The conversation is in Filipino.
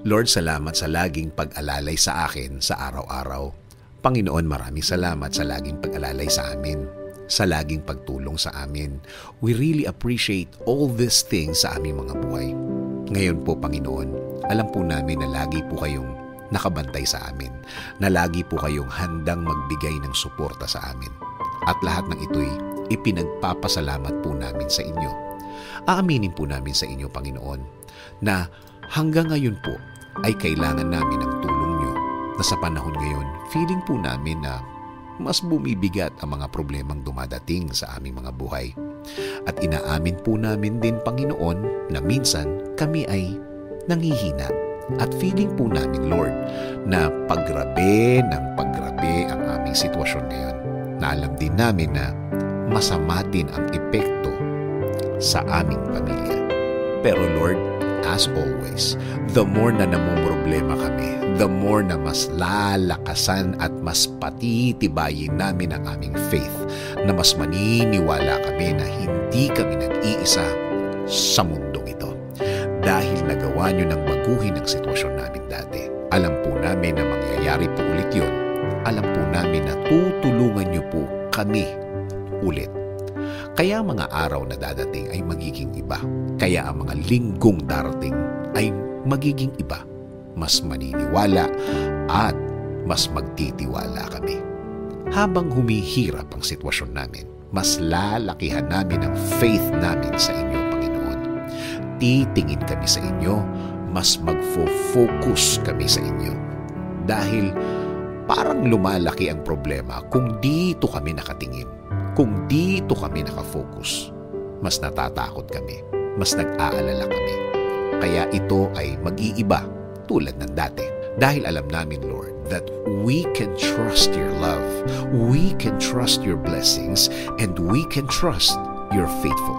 Lord, salamat sa laging pag-alalay sa akin sa araw-araw. Panginoon, maraming salamat sa laging pag-alalay sa amin, sa laging pagtulong sa amin. We really appreciate all these things sa aming mga buhay. Ngayon po, Panginoon, alam po namin na lagi po kayong nakabantay sa amin, na lagi po kayong handang magbigay ng suporta sa amin. At lahat ng ito'y ipinagpapasalamat po namin sa inyo. Aaminin po namin sa inyo, Panginoon, na hanggang ngayon po ay kailangan namin ang tulong nyo, na sa panahon ngayon, feeling po namin na mas bumibigat ang mga problemang dumadating sa aming mga buhay. At inaamin po namin din, Panginoon, na minsan kami ay nanghihina. At feeling po namin, Lord, na paggrabe ng paggrabe ang aming sitwasyon ngayon. Na alam din namin na masama din ang epekto sa aming pamilya. Pero Lord, as always, the more na namumroblema kami, the more na mas lalakasan at mas patitibayin namin ang aming faith, na mas maniniwala kami na hindi kami nag-iisa sa mundong ito. Dahil nagawa nyo ng baguhin ang sitwasyon namin dati. Alam po namin na mangyayari po ulit yun. Alam po namin na tutulungan nyo po kami ulit. Kaya mga araw na dadating ay magiging iba. Kaya ang mga linggong darating ay magiging iba. Mas maniniwala at mas magtitiwala kami. Habang humihirap ang sitwasyon namin, mas lalakihan namin ang faith namin sa inyo, Panginoon. Titingin kami sa inyo, mas magfo-focus kami sa inyo. Dahil parang lumalaki ang problema kung dito kami nakatingin. Kung dito kami nakafocus, mas natatakot kami, mas nag-aalala kami. Kaya ito ay mag-iiba tulad ng dati. Dahil alam namin, Lord, that we can trust your love, we can trust your blessings, and we can trust your faithfulness.